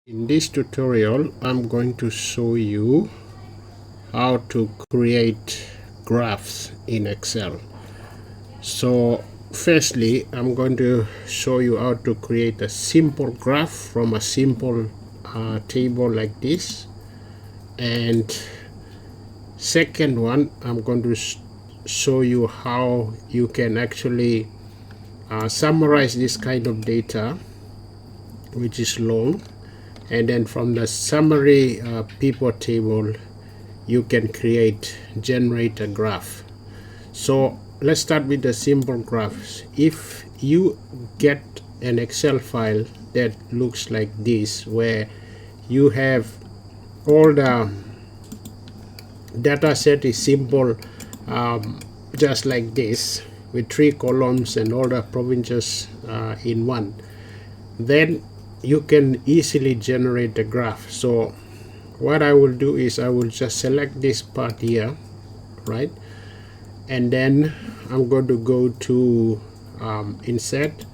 In this tutorial, I'm going to show you how to create graphs in Excel. So firstly, I'm going to show you how to create a simple graph from a simple table like this. And second one, I'm going to show you how you can actually summarize this kind of data, which is long. And then from the summary pivot table, you can generate a graph. So let's start with the simple graphs. If you get an Excel file that looks like this, where you have all the data set is simple, just like this, with 3 columns and all the provinces in one, then you can easily generate the graph. So what I will do is I will just select this part here, right? And then I'm going to go to insert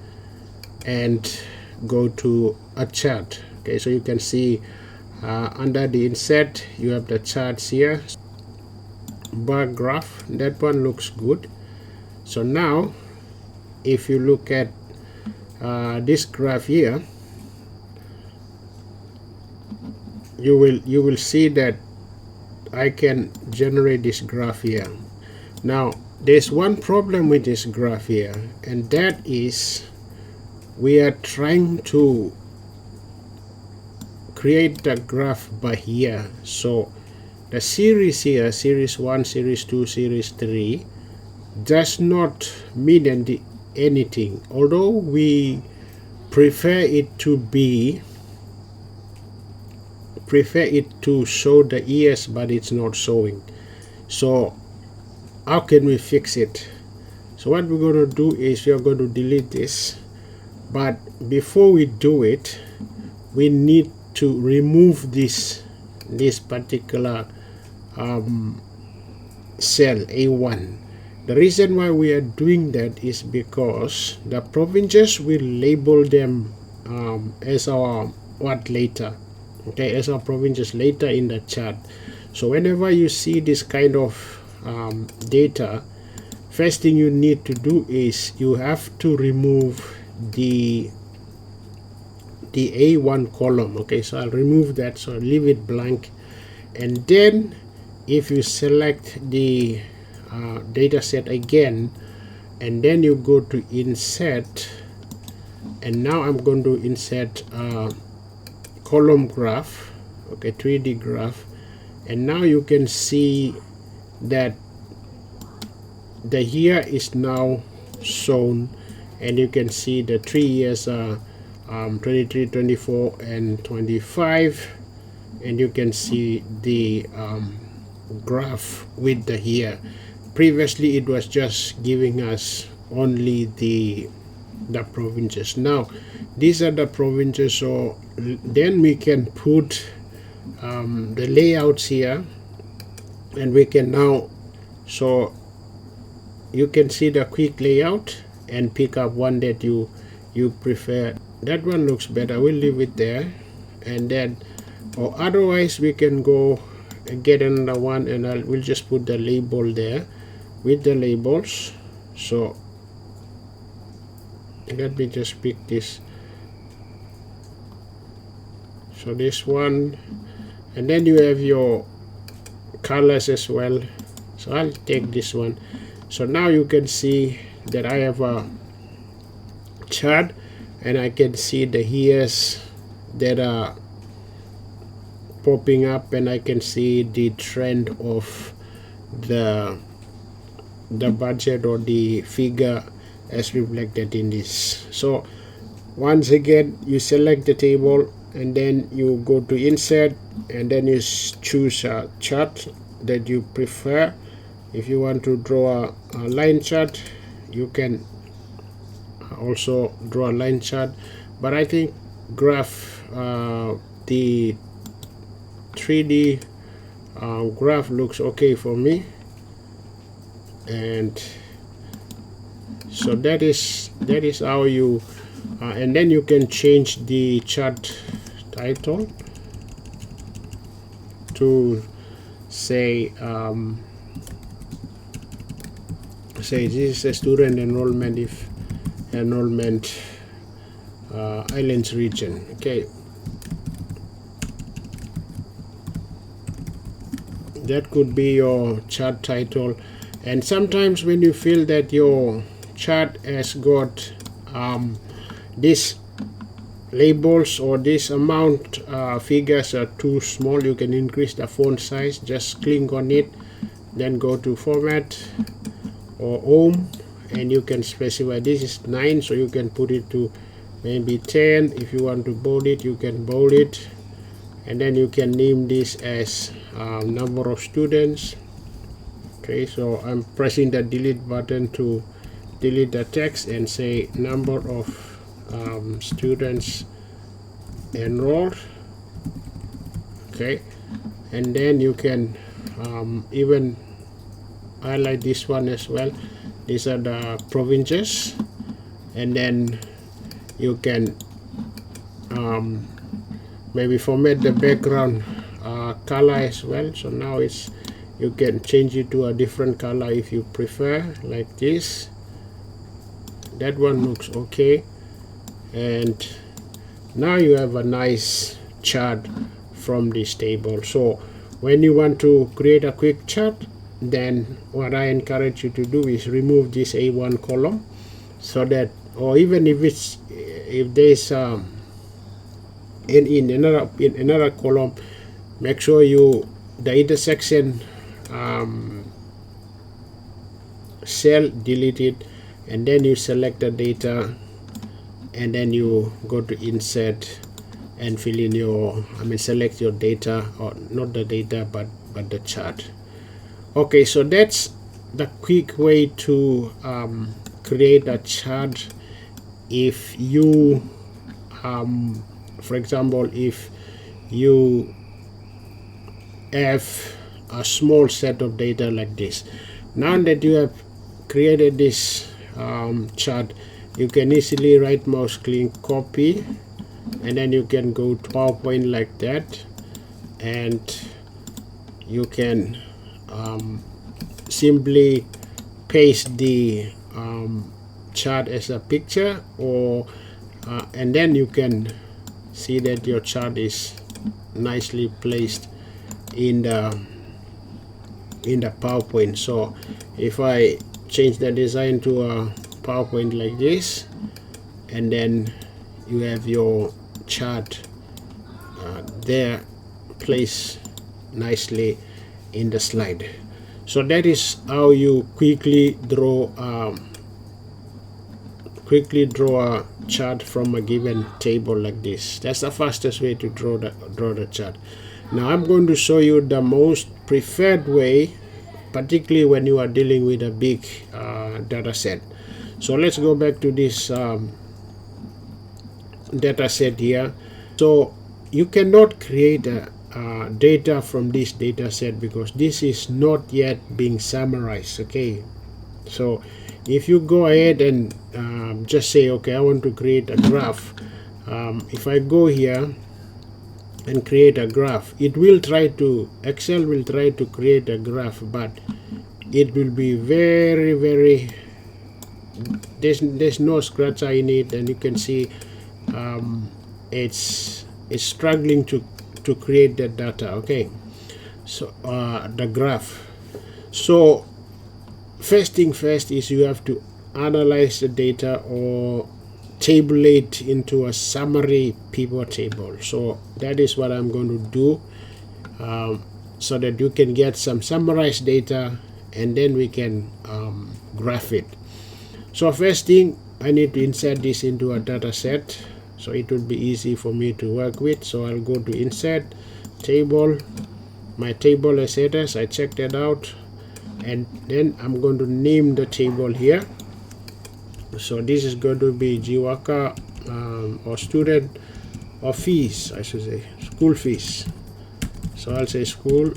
and go to a chart. Okay, so you can see under the insert you have the charts here, bar graph. That one looks good. So now if you look at this graph here, you will see that I can generate this graph here. Now there's one problem with this graph here, and that is we are trying to create the graph by here. So the series here, series 1, series 2, series 3, does not mean anything, although we prefer it to show the years, but it's not showing. So how can we fix it? So what we're going to do is we are going to delete this, but before we do it, we need to remove this particular cell A1. The reason why we are doing that is because the provinces will label them as our what later, okay, as our provinces later in the chart. So whenever you see this kind of data, first thing you need to do is you have to remove the A1 column. Okay, so I'll remove that, so I'll leave it blank. And then if you select the data set again, and then you go to insert, and now I'm going to insert column graph, okay, 3D graph, and now you can see that the year is now shown, and you can see the 3 years are 23, 24, and 25, and you can see the graph with the year. Previously it was just giving us only the provinces. Now these are the provinces, so then we can put the layouts here, and we can now, so you can see the quick layout and pick up one that you prefer. That one looks better, we'll leave it there. And then, or otherwise we can go and get another one, and we'll just put the label there with the labels. So let me just pick this, so this one, and then you have your colors as well. So I'll take this one. So now you can see that I have a chart, and I can see the years that are popping up, and I can see the trend of the budget or the figure as reflected in this. So once again, you select the table, and then you go to insert, and then you choose a chart that you prefer. If you want to draw a line chart, you can also draw a line chart, but I think graph, the 3D graph looks okay for me. And so that is how you and then you can change the chart title to say say this is a student enrollment if enrollment islands region. Okay, that could be your chart title. And sometimes when you feel that your chart has got this labels or this amount figures are too small, you can increase the font size. Just click on it, then go to format or home, and you can specify this is 9, so you can put it to maybe 10. If you want to bold it, you can bold it, and then you can name this as number of students. Okay, so I'm pressing the delete button to delete the text and say number of students enrolled. Okay, and then you can even highlight this one as well. These are the provinces, and then you can maybe format the background color as well. So now it's, you can change it to a different color if you prefer, like this. That one looks okay, and now you have a nice chart from this table. So when you want to create a quick chart, then what I encourage you to do is remove this A1 column, so that, or even if it's, if there's in another column, make sure you the intersection cell, delete it, and then you select the data, and then you go to insert and fill in your, select your data, or not the data but the chart. Okay, so that's the quick way to create a chart. If you for example, if you have a small set of data like this, now that you have created this chart, you can easily right mouse click, copy, and then you can go to PowerPoint like that, and you can simply paste the chart as a picture, or and then you can see that your chart is nicely placed in the PowerPoint. So if I change the design to a PowerPoint like this, and then you have your chart there placed nicely in the slide. So that is how you quickly draw a chart from a given table like this. That's the fastest way to draw the chart. Now I'm going to show you the most preferred way, particularly when you are dealing with a big data set. So let's go back to this data set here. So you cannot create a data from this data set because this is not yet being summarized. Okay, so if you go ahead and just say, okay, I want to create a graph, if I go here and create a graph, it will try to, Excel will try to create a graph, but it will be very there's no scratcher in it, and you can see it's struggling to create that data. Okay, so the graph. So first thing first is you have to analyze the data or tabulate into a summary pivot table. So that is what I'm going to do, so that you can get some summarized data, and then we can graph it. So first thing, I need to insert this into a data set, so it would be easy for me to work with. So I'll go to insert table, my table as headers, I checked that out, and then I'm going to name the table here. So this is going to be Jiwaka or student or fees, I should say, school fees. So I'll say school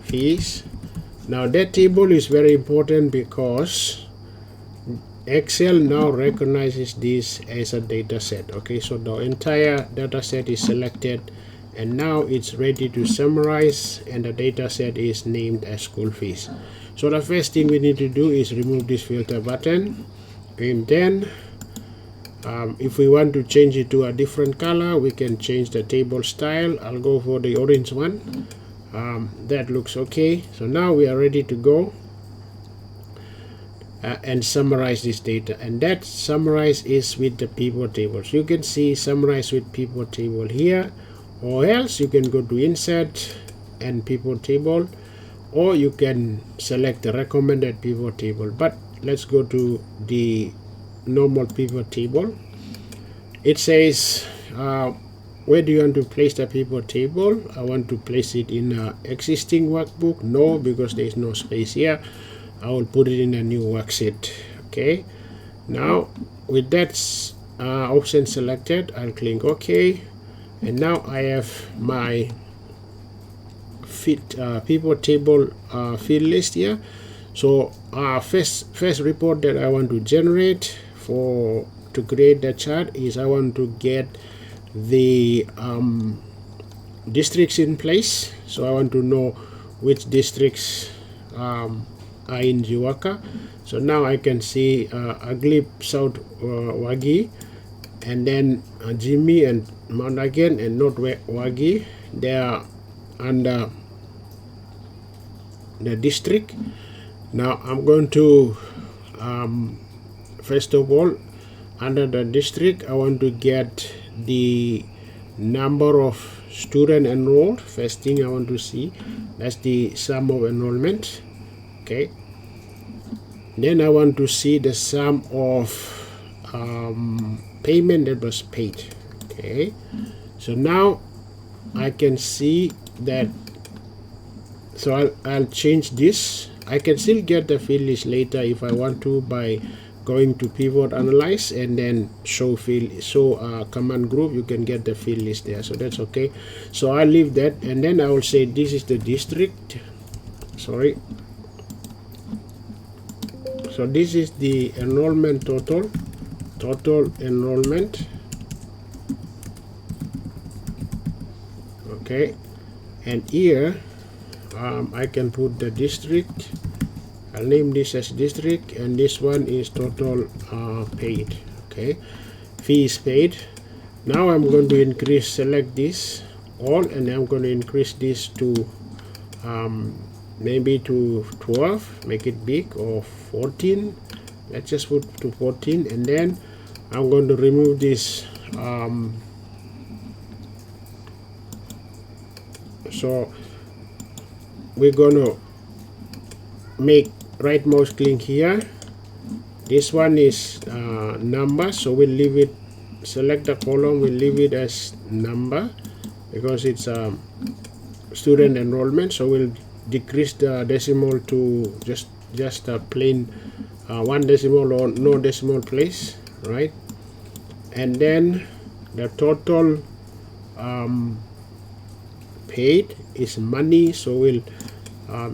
fees. Now that table is very important because Excel now recognizes this as a data set. Okay, so the entire data set is selected, and now it's ready to summarize, and the data set is named as school fees. So the first thing we need to do is remove this filter button, and then if we want to change it to a different color, we can change the table style. I'll go for the orange one. That looks okay. So now we are ready to go and summarize this data, and that summarize is with the pivot tables. You can see summarize with pivot table here, or else you can go to insert and pivot table, or you can select the recommended pivot table. But let's go to the normal pivot table. It says where do you want to place the pivot table? I want to place it in an existing workbook. No, because there is no space here. I will put it in a new worksheet. Okay, now with that option selected, I'll click OK, and now I have my pivot table field list here. So first report that I want to generate to create the chart is I want to get the districts in place. So I want to know which districts are in Jiwaka. So now I can see Aglip, South Wagi, and then Jimmy and Mount Again and North Wagi. They are under the district. Now I'm going to first of all, under the district, I want to get the number of students enrolled. First thing I want to see, that's the sum of enrollment. Okay, then I want to see the sum of payment that was paid. Okay, so now I can see that. So I'll change this. I can still get the field list later if I want to by going to pivot analyze and then show command group. You can get the field list there, so that's okay. So I'll leave that, and then I will say this is the district. Sorry. So this is the enrollment total enrollment. Okay, and here I can put the district. I'll name this as district, and this one is total paid. Okay, fees paid. Now I'm going to select this all, and I'm going to increase this to maybe to 12, make it big, or 14. Let's just put to 14, and then I'm going to remove this. So we're going to make right mouse click here. This one is number, so we'll leave it, select the column, we'll leave it as number because it's student enrollment. So we'll decrease the decimal to just a plain 1 decimal or no decimal place, right? And then the total paid is money, so we'll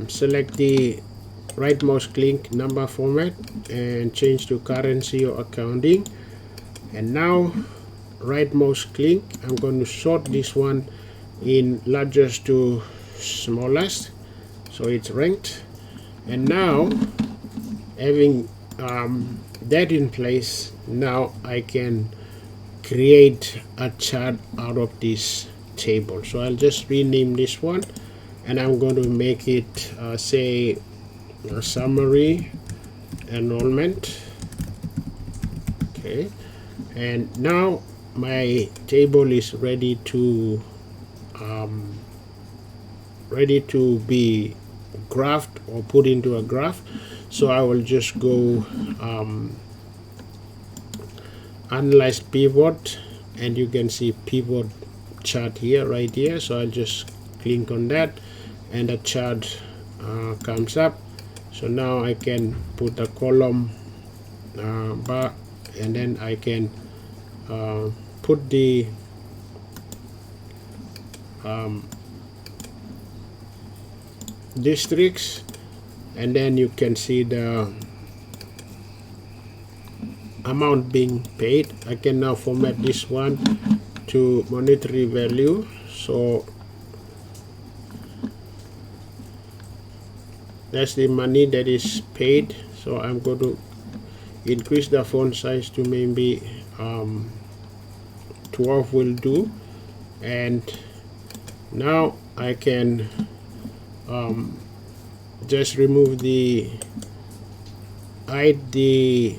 select the right mouse click number format and change to currency or accounting. And now right mouse click, I'm going to sort this one in largest to smallest, so it's ranked. And now having that in place, now I can create a chart out of this table. So I'll just rename this one, and I'm going to make it say summary enrollment. Okay, and now my table is ready to be graphed or put into a graph. So I will just go analyze pivot, and you can see pivot chart here, right here. So I'll just click on that, and the chart comes up. So now I can put the column bar, and then I can put the districts, and then you can see the amount being paid. I can now format this one to monetary value. So that's the money that is paid. So I'm going to increase the font size to maybe 12 will do. And now I can just remove the hide the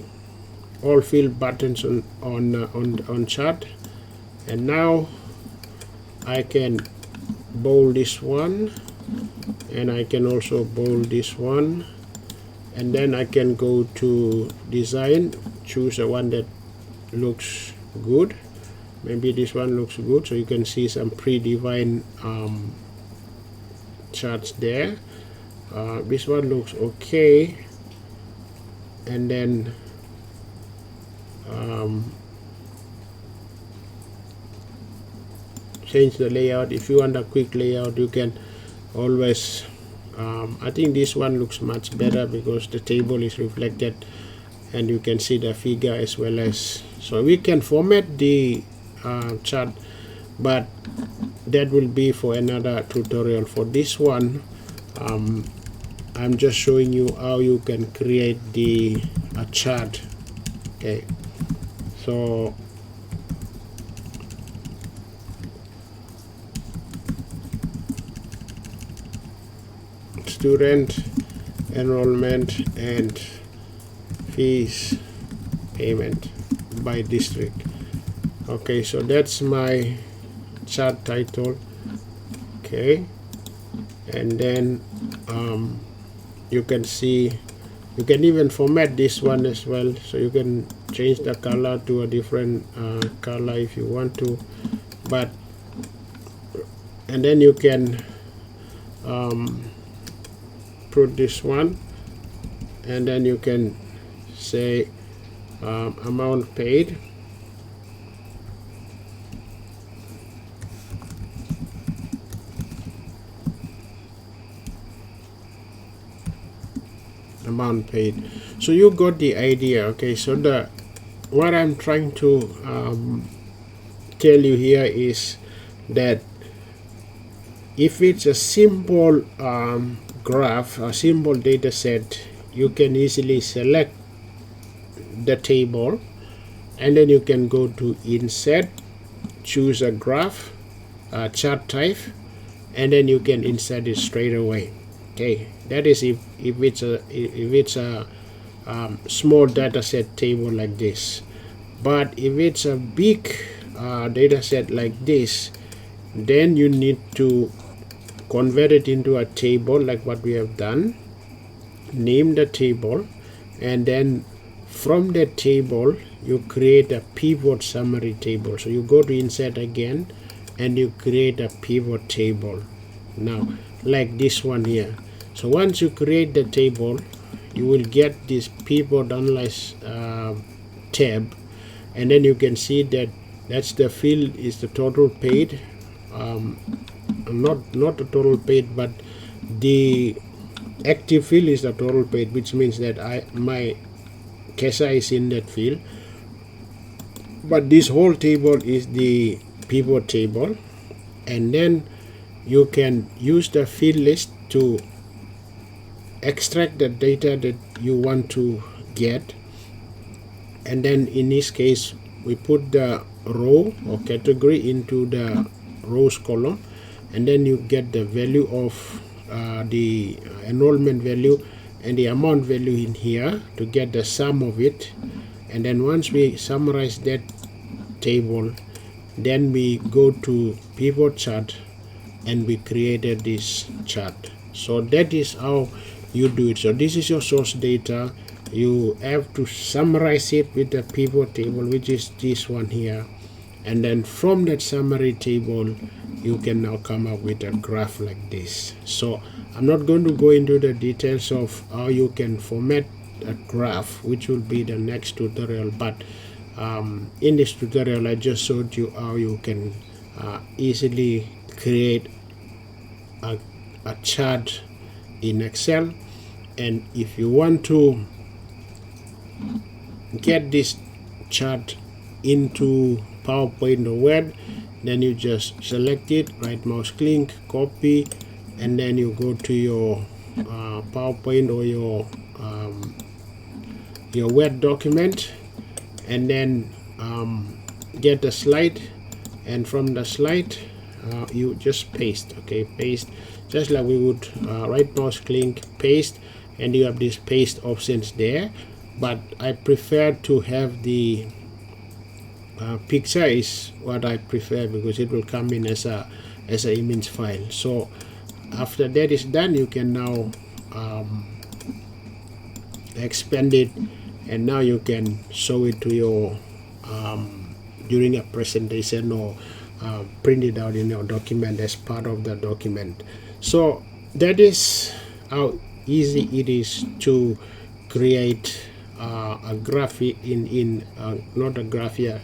all field buttons on chart, and now I can bold this one, and I can also bold this one, and then I can go to design, choose the one that looks good. Maybe this one looks good, so you can see some predefined charts there. This one looks okay, and then change the layout. If you want a quick layout, you can always I think this one looks much better because the table is reflected and you can see the figure as well as, so we can format the chart, but that will be for another tutorial. For this one, I'm just showing you how you can create the chart. Okay, so student enrollment and fees payment by district. Okay, so that's my chart title. Okay, and then you can see, you can even format this one as well, so you can change the color to a different color if you want to, but and then you can put this one, and then you can say amount paid, amount paid. So you got the idea. Okay, so the what I'm trying to tell you here is that if it's a simple graph, a simple data set, you can easily select the table, and then you can go to insert, choose a graph, chart type, and then you can insert it straight away. Okay, that is if it's a small data set table like this. But if it's a big data set like this, then you need to convert it into a table like what we have done, name the table, and then from that table you create a pivot summary table. So you go to insert again and you create a pivot table now like this one here. So once you create the table, you will get this pivot analyze tab, and then you can see that that's the field is the total paid, not the total paid, but the active field is the total paid, which means that my CASA is in that field, but this whole table is the pivot table. And then you can use the field list to extract the data that you want to get, and then in this case we put the row or category into the rows column, and then you get the value of the enrollment value and the amount value in here to get the sum of it. And then once we summarize that table, then we go to pivot chart and we created this chart. So that is how you do it. So this is your source data. You have to summarize it with the pivot table, which is this one here, and then from that summary table you can now come up with a graph like this. So I'm not going to go into the details of how you can format a graph, which will be the next tutorial, but in this tutorial I just showed you how you can easily create a chart in Excel. And if you want to get this chart into PowerPoint or Word, then you just select it, right mouse click, copy, and then you go to your PowerPoint or your Word document, and then get the slide, and from the slide you just paste. Okay, paste, just like we would right mouse click, paste, and you have these paste options there. But I prefer to have the picture is what I prefer, because it will come in as a image file. So after that is done, you can now expand it, and now you can show it to your during a presentation, or print it out in your document as part of the document. So that is how easy it is to create a graphic not a graphic,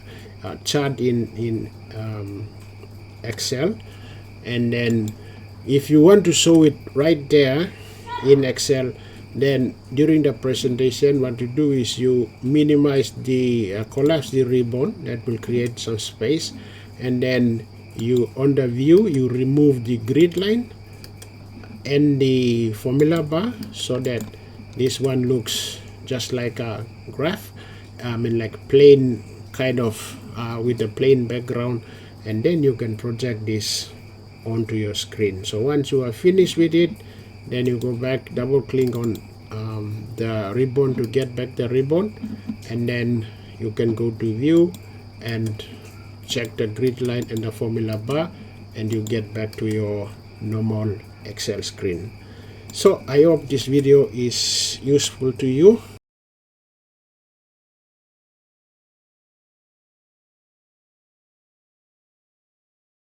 chart in Excel. And then if you want to show it right there in Excel, then during the presentation, what you do is you minimize the collapse the ribbon, that will create some space, and then you on the view you remove the grid line and the formula bar, so that this one looks just like a graph, like plain kind of with a plain background, and then you can project this onto your screen. So once you are finished with it, then you go back, double click on the ribbon to get back the ribbon, and then you can go to view and check the grid line and the formula bar, and you get back to your normal Excel screen. So I hope this video is useful to you.